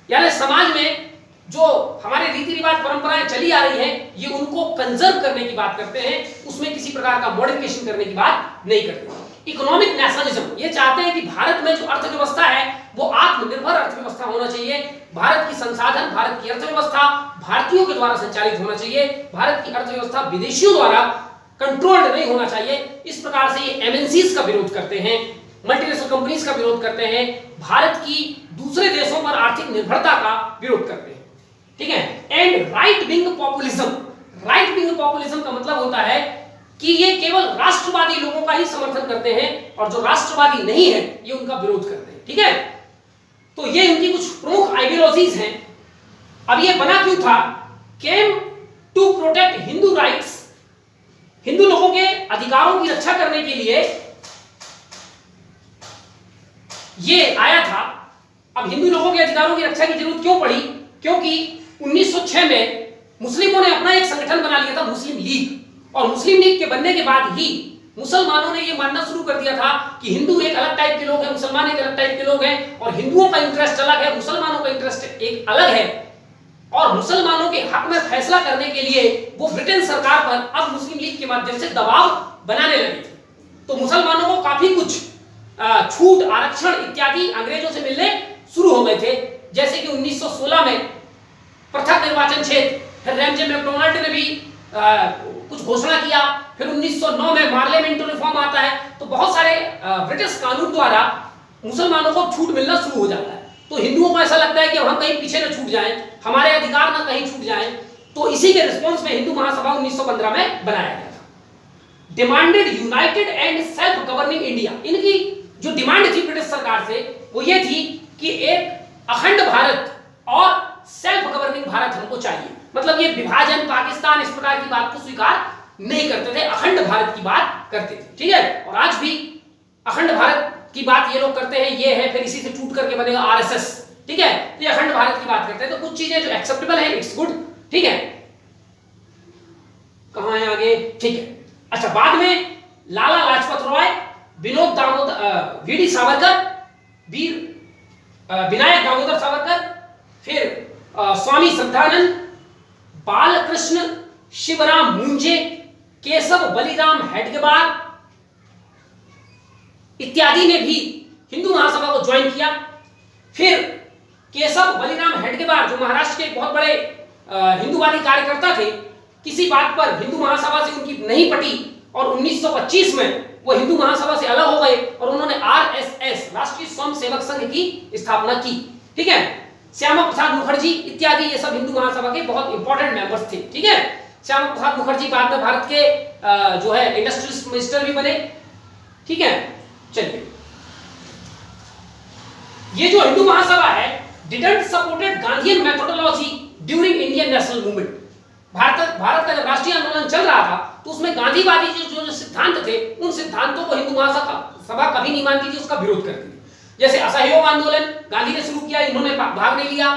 यानी समाज में जो हमारे रीति रिवाज परंपराएं चली आ रही हैं, ये उनको कंजर्व करने की बात करते हैं, उसमें किसी प्रकार का मॉडिफिकेशन करने की बात नहीं करते। इकोनॉमिक नेशनलिज्म, ये चाहते हैं कि भारत में जो अर्थव्यवस्था है वो आत्मनिर्भर अर्थव्यवस्था होना चाहिए। भारत की संसाधन, भारत की अर्थव्यवस्था भारतीयों के द्वारा संचालित होना चाहिए। भारत की अर्थव्यवस्था विदेशियों द्वारा कंट्रोल्ड नहीं होना चाहिए। इस प्रकार से ये एमएनसीज का विरोध करते हैं, मल्टीनेशनल कंपनीज का विरोध करते हैं, भारत की दूसरे देशों पर आर्थिक निर्भरता का विरोध करते हैं। ठीक है, and right wing populism, right wing populism का मतलब होता है कि ये केवल राष्ट्रवादी लोगों का ही समर्थन करते हैं, और जो राष्ट्रवादी नहीं है ये उनका विरोध करते हैं। ठीक है, तो ये उनकी कुछ प्रमुख आइडियोलॉजीज हैं। अब ये बना क्यों था? Came to protect Hindu rights, Hindu लोगों के अधिकारों की रक्षा करने के लिए ये आया था। अब हिंदू लोगों के अधिकारों की रक्षा की जरूरत क्यों पड़ी? क्योंकि 1906 में मुस्लिमों ने अपना एक संगठन बना लिया था, मुस्लिम लीग, और मुस्लिम लीग के बनने के बाद ही मुसलमानों ने ये मानना शुरू कर दिया था कि हिंदू एक अलग टाइप के लोग हैं, मुसलमान एक अलग टाइप के लोग हैं, और हिंदुओं का इंटरेस्ट अलग है, मुसलमानों का इंटरेस्ट एक अलग है, और मुसलमानों के हक में फैसला करने के लिए वो ब्रिटेन सरकार पर अब मुस्लिम लीग के माध्यम से दबाव बनाने लगे थे। तो मुसलमानों को काफी कुछ छूट, आरक्षण इत्यादि अंग्रेजों से मिलने शुरू हो गए थे, जैसे कि 1916 में पृथक निर्वाचन क्षेत्र, फिर रैमजे मैकडोनाल्ड ने भी कुछ घोषणा किया, फिर 1909 में पार्लियामेंट रिफॉर्म आता है। तो बहुत सारे ब्रिटिश कानून द्वारा मुसलमानों को छूट मिलना शुरू हो जाता है। तो हिंदुओं को ऐसा लगता है कि हम कहीं पीछे न छूट जाएं, हमारे अधिकार ना कहीं छूट जाएं, तो इसी के रिस्पॉन्स में हिंदू महासभा 1915 में बनाया गया था। Demanded United and self governing India, इनकी जो डिमांड थी ब्रिटिश सरकार से वो ये थी कि एक अखंड भारत और सेल्फ गवर्निंग भारत हमको चाहिए। मतलब ये विभाजन, पाकिस्तान, इस प्रकार की बात को स्वीकार नहीं करते थे, अखंड भारत की बात करते थे। ठीक है, और आज भी अखंड भारत की बात ये लोग करते हैं, ये है, फिर इसी से टूट करके बनेगा आरएसएस। ठीक है, ये अखंड भारत की बात करते हैं। तो कुछ चीजें जो एक्सेप्टेबल है, इट्स गुड। ठीक है, कहां है आगे? ठीक है, अच्छा, बाद में लाला लाजपत राय, विनोद दामोदर, वीडी सावरकर, विनायक दामोदर सावरकर, फिर स्वामी श्रद्धानंद, बालकृष्ण शिवराम मुंजे, केशव बलिराम हेडगेवार इत्यादि ने भी हिंदू महासभा को ज्वाइन किया। फिर केशव बलिराम हेडगेवार, जो महाराष्ट्र के बहुत बड़े हिंदूवादी कार्यकर्ता थे, किसी बात पर हिंदू महासभा से उनकी नहीं पटी और 1925 में वो हिंदू महासभा से अलग हो गए और उन्होंने आरएसएस, राष्ट्रीय स्वयंसेवक संघ की स्थापना की। ठीक है, श्यामा प्रसाद मुखर्जी इत्यादि ये सब हिंदू महासभा के बहुत इंपॉर्टेंट मेंबर्स थे। ठीक है, श्यामा प्रसाद मुखर्जी बाद में भारत के जो है इंडस्ट्रियलिस्ट मिनिस्टर भी बने। ठीक है, चलिए, ये जो हिंदू महासभा है didn't supported Gandhian methodology during Indian national movement. Bharat का जब राष्ट्रीय आंदोलन चल रहा था तो उसमें गांधीवादी जो सिद्धांत थे, उन सिद्धांतों को हिंदू महासभा कभी नहीं मानती थी, उसका विरोध करती थी। जैसे असहयोग आंदोलन गांधी ने शुरू किया, इन्होंने भाग नहीं लिया।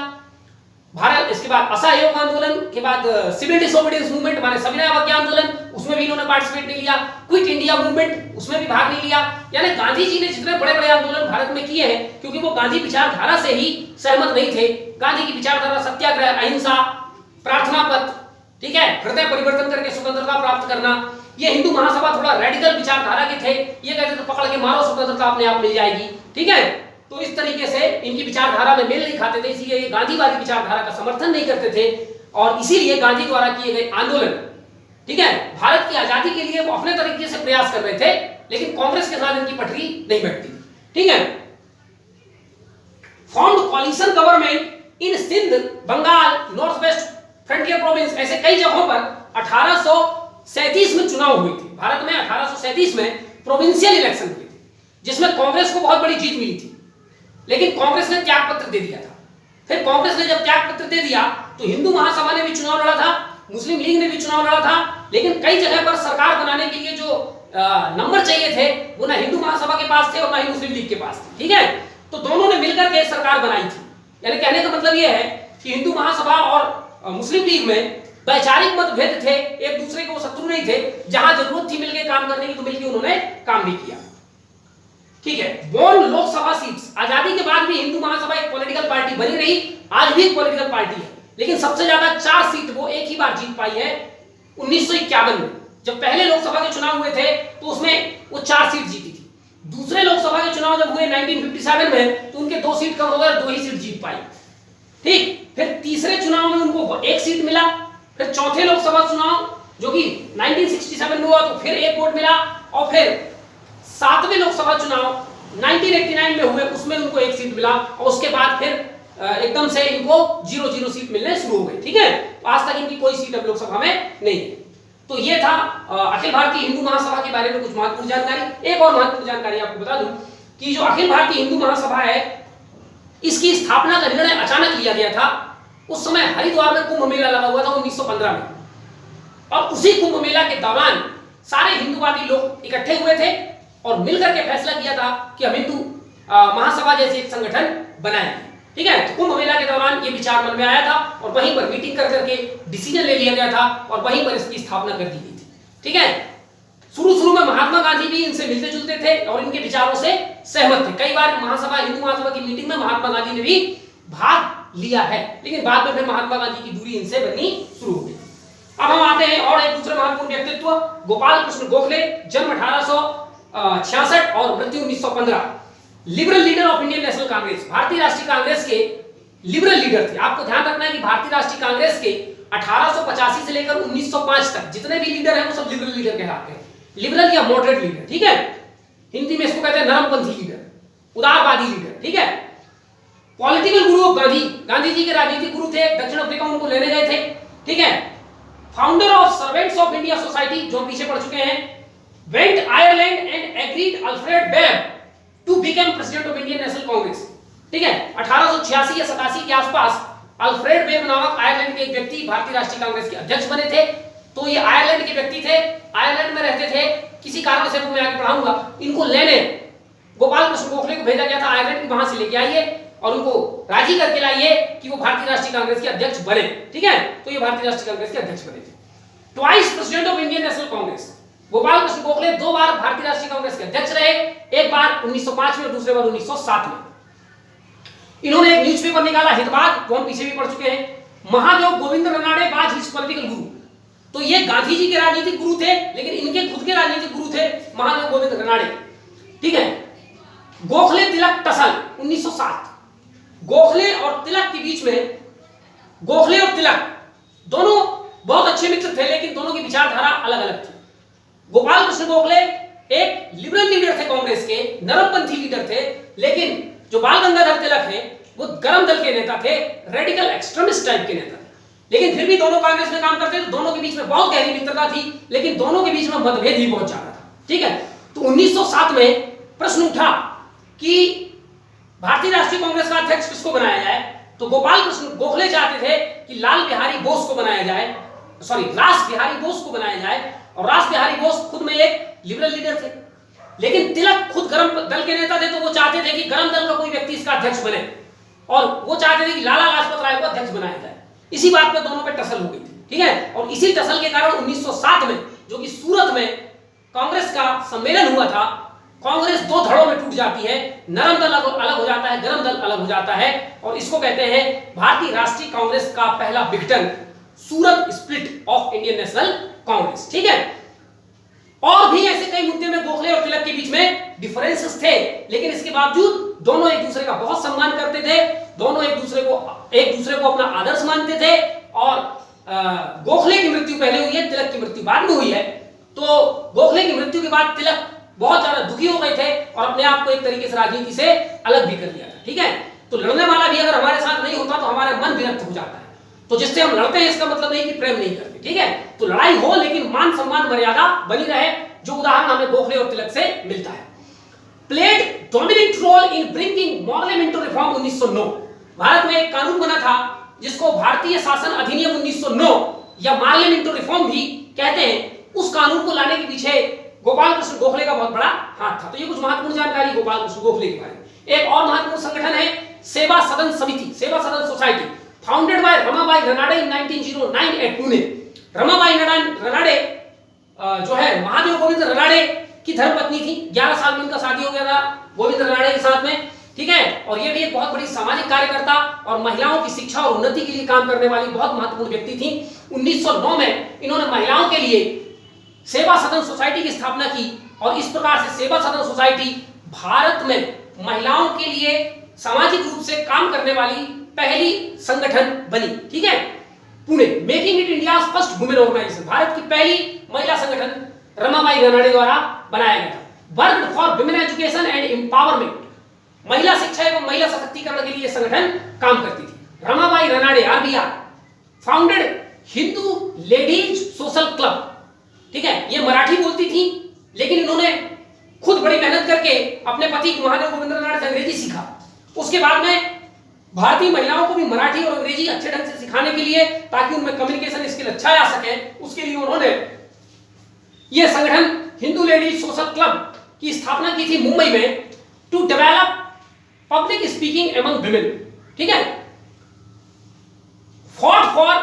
भारत, इसके बाद असहयोग आंदोलन के बाद सिविल डिसोबीडियंस मूवमेंट, माने सविनय अवज्ञा आंदोलन, उसमें भी इन्होंने पार्टिसिपेट नहीं लिया। क्विट इंडिया मूवमेंट, उसमें भी भाग नहीं लिया। यानी गांधी जी ने जितने बड़े बड़े आंदोलन भारत में किए हैं, क्योंकि वो गांधी विचारधारा से ही सहमत नहीं थे। गांधी की विचारधारा सत्याग्रह, अहिंसा, प्रार्थना पत्र, ठीक है, हृदय परिवर्तन करके स्वतंत्रता प्राप्त करना, ये हिंदू महासभा थोड़ा रेडिकल विचारधारा के थे। ये कहते थे पकड़ के मारो, स्वतंत्रता अपने आप मिल जाएगी। ठीक है, तो इस तरीके से इनकी विचारधारा में मेल नहीं खाते थे, इसीलिए ये गांधीवादी विचारधारा का समर्थन नहीं करते थे और इसीलिए गांधी द्वारा किए गए आंदोलन, ठीक है, भारत की आजादी के लिए वो अपने तरीके से प्रयास कर रहे थे, लेकिन कांग्रेस के साथ इनकी पटरी नहीं बैठती। ठीक है, formed coalition government in Sindh, Bengal, North West Frontier Province, ऐसे कई जगहों पर 1837 में चुनाव हुए थे। भारत में 1837 में प्रोविंशियल इलेक्शन हुए थे, जिसमें कांग्रेस को बहुत बड़ी जीत मिली थी, लेकिन कांग्रेस ने त्याग पत्र दे दिया था। फिर कांग्रेस ने जब त्याग पत्र दे दिया तो हिंदू महासभा ने भी चुनाव लड़ा था, मुस्लिम लीग ने भी चुनाव लड़ा था, लेकिन कई जगह पर सरकार बनाने के लिए जो नंबर चाहिए थे वो ना हिंदू महासभा के पास थे और ना ही मुस्लिम लीग के पास थे। ठीक है, तो दोनों ने मिलकर के सरकार बनाई थी। यानी कहने का मतलब यह है कि हिंदू महासभा और मुस्लिम लीग में वैचारिक मतभेद थे, एक दूसरे को शत्रु नहीं थे। जहां जरूरत थी मिलकर काम करने की तो मिलकर उन्होंने काम भी किया। ठीक है, बोर्न लोकसभा सीट्स, आजादी के बाद भी हिंदू महासभा एक पॉलिटिकल पार्टी बनी रही, आज भी एक पॉलिटिकल पार्टी है, लेकिन सबसे ज्यादा 4 सीट वो एक ही बार जीत पाई है 1951 में। जब पहले लोकसभा के चुनाव हुए थे तो उसमें वो 4 सीट जीती थी। दूसरे लोकसभा के चुनाव जब हुए 1957 में तो उनके 2 सीट कम हो गए, 2 ही सीट जीत पाई। ठीक, फिर तीसरे चुनाव में उनको 1 सीट मिला। फिर चौथे लोकसभा चुनाव जो कि 1967 में हुआ तो फिर 1 वोट मिला, और फिर 7वें लोकसभा चुनाव 1989 में हुए, उसमें उनको 1 सीट मिला, और उसके बाद फिर एकदम से इनको 0-0 सीट मिलने शुरू हो गई। ठीक है, आज तक इनकी कोई सीट अब लोकसभा में नहीं है। तो ये था अखिल भारतीय हिंदू महासभा के बारे में कुछ महत्वपूर्ण जानकारी। एक और महत्वपूर्ण जानकारी आपको बता दूं कि जो अखिल भारतीय हिंदू महासभा है, इसकी स्थापना का निर्णय अचानक लिया गया था। उस समय हरिद्वार में कुंभ मेला लगा हुआ था 1915 में, और उसी कुंभ मेला के दौरान सारे हिंदूवादी लोग इकट्ठे हुए थे और मिलकर के फैसला किया था कि हम हिंदू महासभा जैसे एक संगठन बनाएंगे। ठीक है, तो कुंभ मेला के दौरान ये विचार मन में आया था और वहीं पर मीटिंग कर करके डिसीजन ले लिया गया था और वहीं पर इसकी स्थापना कर दी गई थी। ठीक है, शुरू शुरू में महात्मा गांधी भी इनसे मिलते जुलते थे और इनके विचारों से सहमत थे। कई बार महासभा, हिंदू महासभा की मीटिंग में महात्मा गांधी ने भी भाग लिया है, लेकिन बाद में फिर महात्मा गांधी की दूरी इनसे बननी शुरू हो गई। अब हम आते हैं और एक दूसरे महत्वपूर्ण व्यक्तित्व, गोपाल कृष्ण गोखले, जन्म 1866 और मृत्यु 1915। Liberal leader of Indian National Congress, भारतीय राष्ट्रीय कांग्रेस के लिबरल लीडर थे। आपको ध्यान रखना है कि भारतीय राष्ट्रीय कांग्रेस के 1885 से लेकर 1905 तक जितने भी लीडर हैं वो सब लिबरल लीडर कहलाते हैं। लिबरल या मॉडरेट लीडर, ठीक है, हिंदी में इसको कहते हैं नरमपंथी लीडर, उदारवादी लीडर, ठीक है। Political Guru of Gandhi, Gandhi ji के राजनीतिक गुरु थे, दक्षिण अफ्रीका उनको लेने गए थे, ठीक है। Founder of Servants of India Society, जो हम पीछे पढ़ चुके हैं, went Ireland and agreed Alfred Webb to become president of Indian National Congress, ठीक है। 1886 या 87 के आसपास अल्फ्रेड बेब नामक आयरलैंड के एक व्यक्ति भारतीय राष्ट्रीय कांग्रेस के अध्यक्ष बने थे। तो ये आयरलैंड के व्यक्ति थे, आयरलैंड में रहते थे, किसी कारण से मैं आगे पढ़ाऊंगा। इनको लेने गोपाल कृष्ण गोखले को भेजा गया था आयरलैंड, वहां से लेके आइए और उनको राजी करके लाइए कि वो भारतीय राष्ट्रीय कांग्रेस के अध्यक्ष बने, ठीक है। तो ये भारतीय राष्ट्रीय कांग्रेस के अध्यक्ष बने थे। Twice president of Indian National Congress, Gopal Krishna Gokhale 2 बार भारतीय राष्ट्रीय कांग्रेस के अध्यक्ष रहे, एक बार 1905 में और दूसरे बार 1907 में। इन्होंने एक न्यूज़पेपर निकाला हितवाद, वो हम पीछे भी पढ़ चुके हैं। Mahadev Govind Ranade was his political गुरु, तो ये गांधी जी के राजनीतिक गुरु थे, लेकिन इनके खुद के राजनीतिक गुरु थे महादेव गोविंद रनाडे, ठीक है। गोखले तिलक टसल 1907, गोखले और तिलक के बीच में, गोखले और तिलक दोनों बहुत अच्छे मित्र थे, लेकिन दोनों की विचारधारा अलग अलग थी। गोपाल कृष्ण गोखले एक लिबरल लीडर थे कांग्रेस के, नरमपंथी लीडर थे, लेकिन जो बाल गंगाधर तिलक हैं वो गरम दल के नेता थे, रेडिकल एक्सट्रीमिस्ट टाइप के नेता, लेकिन फिर भी दोनों कांग्रेस में काम करते थे। दोनों के बीच में बहुत गहरी मित्रता थी, लेकिन दोनों के बीच में मतभेद भी बहुत ज्यादा था, ठीक है। तो 1907 में प्रश्न उठा कि भारतीय राष्ट्रीय कांग्रेस का अध्यक्ष किसको बनाया जाए। तो गोपाल कृष्ण गोखले चाहते थे कि लाल बिहारी बोस को बनाया जाए, सॉरी रास बिहारी बोस को बनाया जाए, और रास बिहारी बोस खुद में एक लिबरल लीडर थे, लेकिन तिलक खुद गरम दल के नेता थे, तो वो चाहते थे कि गरम दल का कोई व्यक्ति इसका अध्यक्ष बने, और वो चाहते थे कि लाला लाजपत राय को अध्यक्ष बनाया जाए। इसी बात पे दोनों पे टसल हो गई थी, ठीक है। और इसी टसल के कारण 1907 में, जो कि सूरत में कांग्रेस का सम्मेलन हुआ था, कांग्रेस 2 धड़ों में टूट जाती है, नरम दल अलग हो जाता है, गरम दल अलग हो जाता है, और इसको कहते हैं भारतीय राष्ट्रीय कांग्रेस का पहला विघटन, Surat split of Indian National Congress, ठीक है। और भी ऐसे कई मुद्दे में गोखले और तिलक के बीच में डिफरेंसेस थे, लेकिन इसके बावजूद दोनों एक दूसरे का बहुत सम्मान करते थे, दोनों एक दूसरे को अपना आदर्श मानते थे। और गोखले की मृत्यु पहले हुई है, तिलक की मृत्यु बाद में हुई है। तो गोखले की मृत्यु के बाद तिलक बहुत ज्यादा दुखी हो गए थे और अपने आप को एक तरीके से राजनीति से अलग भी कर लिया था, ठीक है। तो लड़ने वाला भी अगर हमारे साथ नहीं होता तो हमारा मन विरक्त हो जाता है। तो जिससे हम लड़ते हैं इसका मतलब नहीं कि प्रेम नहीं करते, ठीक है। तो लड़ाई हो लेकिन मान सम्मान मर्यादा बनी रहे, जो उदाहरण हमें गोखले और तिलक से मिलता है। Played dominant role in bringing parliament reform 1909, Bharat में एक कानून बना था जिसको भारतीय शासन अधिनियम 1909 या पार्लियामेंट रिफॉर्म भी कहते हैं। उस कानून को लाने के पीछे गोपाल कृष्ण गोखले का बहुत बड़ा हाथ था। तो ये कुछ महत्वपूर्ण जानकारी गोपाल कृष्ण गोखले के बारे में। एक और महत्वपूर्ण संगठन है सेवा सदन समिति, Seva Sadan Society, founded by Ramabai Ranade in 1909 at Pune. Ramabai Ranade जो है महादेव गोविंद रनाडे की धर्मपत्नी थी। 11 साल में उनका शादी हो गया था गोविंद रनाडे के साथ में, ठीक है। और ये भी एक बहुत बड़ी सामाजिक कार्यकर्ता और महिलाओं की शिक्षा और उन्नति के लिए काम करने वाली बहुत महत्वपूर्ण व्यक्ति थी। 1909 में इन्होंने महिलाओं के लिए सेवा सदन सोसाइटी की स्थापना की और इस प्रकार से सेवा सदन सोसाइटी भारत में महिलाओं के लिए सामाजिक रूप से काम करने वाली पहली संगठन बनी, ठीक है। Pune, making it India first women organisation, Bharat की पहली महिला संगठन रमाबाई रनाडे द्वारा बनाया गया था। Work for women education and empowerment, महिला शिक्षा एवं महिला सशक्तिकरण के लिए संगठन काम करती थी। Ramabai Ranade RBR founded Hindu ladies social club, ठीक है। ये मराठी बोलती थी, लेकिन इन्होंने खुद बड़ी मेहनत करके अपने पति महादेव गोविंद रनाडे से अंग्रेजी सीखा। उसके बाद में भारतीय महिलाओं को भी मराठी और अंग्रेजी अच्छे ढंग से सिखाने के लिए, ताकि उनमें कम्युनिकेशन स्किल अच्छा आ सके, उसके लिए उन्होंने यह संगठन हिंदू लेडीज सोशल क्लब की स्थापना की थी मुंबई में, to develop public speaking among women, ठीक है। Fought for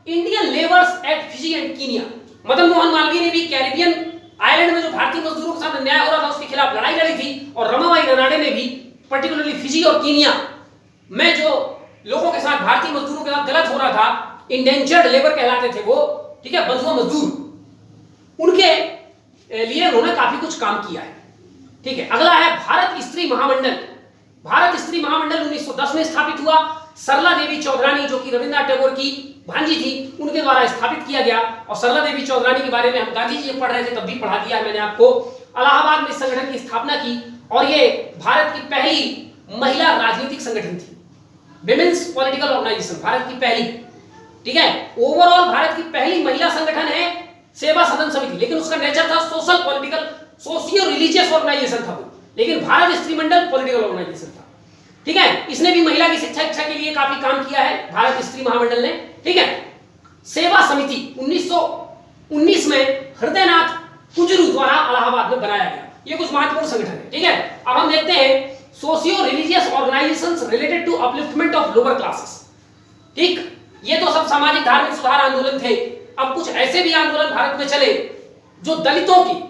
Indian labours at Fiji and Kenya, Madan Mohan Malaviya ने भी कैरिबियन आयरलैंड में जो भारतीय मजदूरों के साथ अन्याय हो रहा था उसके खिलाफ लड़ाई लड़ी थी, और रमाबाई रनाडे ने भी पर्टिकुलरली फिजी और कीनिया में जो लोगों के साथ, भारतीय मजदूरों के साथ गलत हो रहा था, इंडेंचर्ड लेबर कहलाते थे वो, ठीक है, बंधुआ मजदूर, उनके लिए उन्होंने काफी कुछ काम किया है। ठीक है, अगला है भारत स्त्री महामंडल। भारत स्त्री महामंडल 1910 में स्थापित हुआ। सरला देवी चौधरानी जो कि रविंद्रनाथ टैगोर की भांजी थी, उनके द्वारा स्थापित किया गया। और सरला देवी चौधरानी के बारे में हम गांधी जी पढ़ रहे थे तब भी पढ़ा दिया है मैंने आपको। इलाहाबाद में इस संगठन की स्थापना की, और ये भारत की पहली महिला राजनीतिक संगठन थी, विमेन्स पॉलिटिकल ऑर्गेनाइजेशन, भारत की पहली। ठीक है, ओवरऑल भारत की पहली महिला संगठन है सेवा सदन समिति, लेकिन उसका नेचर था social political, socio religious organisation था वो, लेकिन भारत स्त्री मंडल पॉलिटिकल ऑर्गेनाइजेशन था। ठीक है, इसने भी महिला की शिक्षा इच्छा के लिए काफी काम किया है, भारत स्त्री महामंडल ने। ठीक है, सेवा समिति 1919 में हृदयनाथ कुंजरू द्वारा इलाहाबाद में बनाया गया। ये कुछ महत्वपूर्ण संगठन है। ठीक है, अब हम देखते हैं socio religious organisations related to upliftment of lower classes. ठीक, ये तो सब सामाजिक धार्मिक सुधार आंदोलन थे। अब कुछ ऐसे भी आंदोलन भारत में चले जो दलितों की,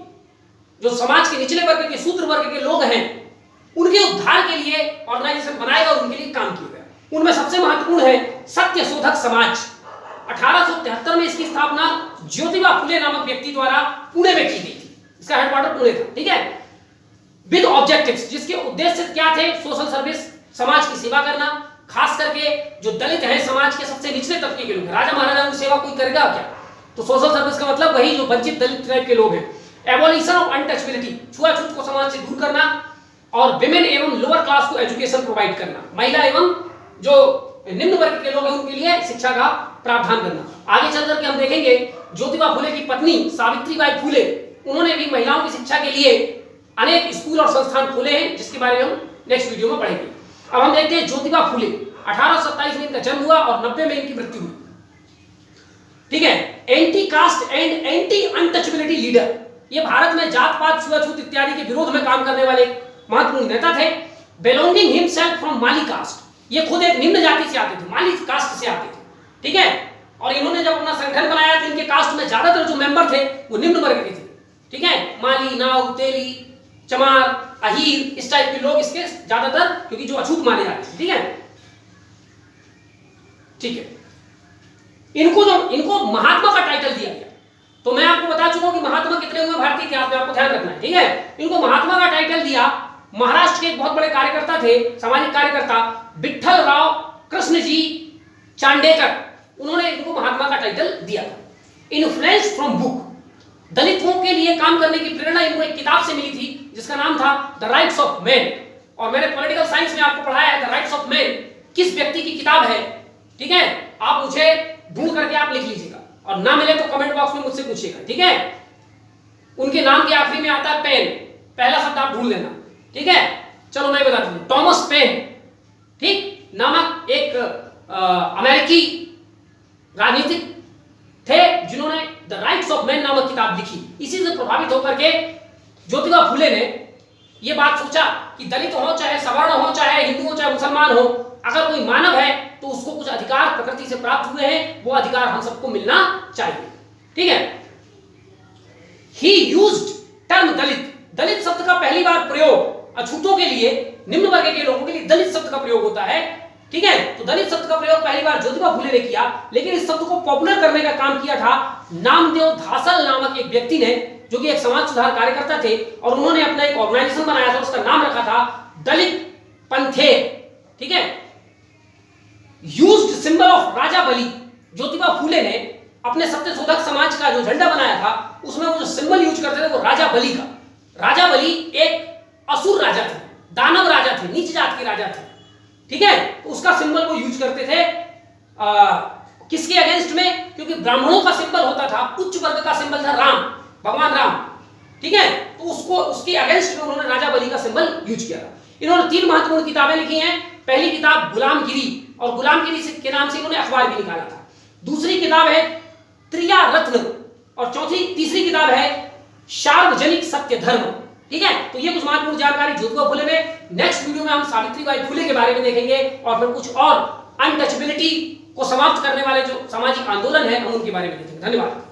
जो समाज के निचले वर्ग के, शूद्र वर्ग के लोग हैं, उनके उद्धार के लिए ऑर्गेनाइजेशन बनाएगा और उनके लिए काम किया गया। उनमें सबसे महत्वपूर्ण है सत्य शोधक समाज। 1873 में इसकी स्थापना ज्योतिबा फुले नामक व्यक्ति द्वारा पुणे में की गई थी। इसका हेडक्वार्टर पुणे था। ठीक है, विद ऑब्जेक्टिव्स, जिसके उद्देश्य क्या थे? सोशल सर्विस, समाज की सेवा करना, खास करके जो दलित हैं, समाज के सबसे निचले तबके के लोग, राजा महाराजा की सेवा कोई करेगा क्या? तो सोशल सर्विस का मतलब वही जो वंचित दलित टाइप के लोग हैं। एबोलिशन ऑफ अनटचबिलिटी, छुआछूत को समाज से दूर करना, और विमेन एवं लोअर क्लास को एजुकेशन प्रोवाइड करना, महिला एवं जो निम्न वर्ग के लोग हैं उनके लिए शिक्षा का प्रावधान करना। आगे चल करके हम देखेंगे ज्योतिबा फुले की पत्नी सावित्रीबाई फुले, उन्होंने भी महिलाओं की शिक्षा के लिए अनेक स्कूल और संस्थान खोले हैं, जिसके बारे में हम नेक्स्ट वीडियो में पढ़ेंगे। अब हम देखते हैं ज्योतिबा फुले। 1827 में इनका जन्म हुआ और 90 में इनकी मृत्यु हुई। ठीक है, anti cast and anti untouchability leader, ये भारत में जात पात, छुआछूत इत्यादि के विरोध में काम करने वाले महत्वपूर्ण नेता थे। Belonging himself from Mali caste, ये खुद एक निम्न जाति से आते थे, माली कास्ट से आते थे। ठीक है, और इन्होंने जब अपना संगठन बनाया तो इनके कास्ट में ज्यादातर जो मेंबर थे वो निम्न वर्ग के थे। ठीक है, माली, नाउ, तेली, चमार, अहीर, इस टाइप के लोग इसके ज्यादातर, क्योंकि जो अछूत माने जाते हैं। ठीक है, ठीक है, इनको महात्मा का टाइटल दिया गया। तो मैं आपको बता चुका हूं कि महात्मा कितने हुए भारतीय इतिहास में, आपको ध्यान रखना है। ठीक है, इनको महात्मा का टाइटल दिया। महाराष्ट्र के एक बहुत बड़े कार्यकर्ता थे, सामाजिक कार्यकर्ता विठल राव कृष्ण जी चांडेकर, उन्होंने इनको महात्मा का टाइटल दिया था। इन्फ्लुएंस फ्रॉम बुक, दलितों के लिए काम करने की प्रेरणा इनको एक किताब से मिली थी जिसका नाम था द राइट्स ऑफ मैन। और मैंने पॉलिटिकल साइंस में आपको पढ़ाया है द राइट्स ऑफ मैन किस व्यक्ति की किताब है। ठीक है, आप मुझे ढूंढ करके आप लिख लीजिएगा, और ना मिले तो कमेंट बॉक्स में मुझसे पूछिएगा। ठीक है, उनके नाम के आखिरी में आता है पेन, पहला शब्द आप ढूंढ लेना। ठीक है, चलो मैं बताता हूं, टॉमस पेन, ठीक, नामक एक अमेरिकी राजनीतिक थे जिन्होंने द राइट्स ऑफ मैन नामक किताब लिखी। इसी से प्रभावित होकर के ज्योतिबा फुले ने यह बात सोचा कि दलित हो, चाहे सवर्ण हो, चाहे हिंदू हो, चाहे मुसलमान हो, अगर कोई मानव है तो उसको कुछ अधिकार प्रकृति से प्राप्त हुए हैं, वो अधिकार हम सबको मिलना चाहिए। ठीक है, ही यूज्ड टर्म दलित, दलित शब्द का पहली बार प्रयोग अछूतों के लिए, निम्न वर्ग के लोगों के लिए दलित शब्द का प्रयोग होता है। ठीक है, तो दलित शब्द का प्रयोग पहली बार ज्योतिबा फुले ने किया, लेकिन इस शब्द को पॉपुलर करने का काम किया था नामदेव धासल नामक एक व्यक्ति ने, जो कि एक समाज सुधार कार्यकर्ता थे, और उन्होंने अपना एक ऑर्गेनाइजेशन बनाया था, उसका नाम रखा था दलित पंथे। ठीक है, यूज्ड सिंबल ऑफ राजा बली, ज्योतिबा फुले ने अपने सत्य शोधक समाज का जो झंडा बनाया था उसमें वो जो सिंबल यूज करते थे वो राजा बली का। राजा बली एक असुर राजा थे, दानव राजा थे, नीच जात के राजा थे। ठीक है, तो उसका सिंबल वो यूज करते थे किसके अगेंस्ट में? क्योंकि ब्राह्मणों का सिंबल होता था, उच्च वर्ग का सिंबल था राम, भगवान राम। ठीक है, तो उसको उसके अगेंस्ट में उन्होंने राजा बली का सिंबल यूज किया था। इन्होंने 3 महत्वपूर्ण किताबें लिखी हैं। पहली किताब गुलामगिरी, और गुलामगिरी के नाम से इन्होंने अखबार भी निकाला था। दूसरी किताब है त्रिया रत्न, और तीसरी किताब है सार्वजनिक सत्य धर्म। ठीक है, तो ये कुछ महत्वपूर्ण जानकारी ज्योतिबा फुले में। नेक्स्ट वीडियो में हम सावित्रीबाई फुले के बारे में देखेंगे, और फिर कुछ और अनटचबिलिटी को समाप्त करने वाले जो सामाजिक आंदोलन है हम उनके बारे में देखेंगे। धन्यवाद।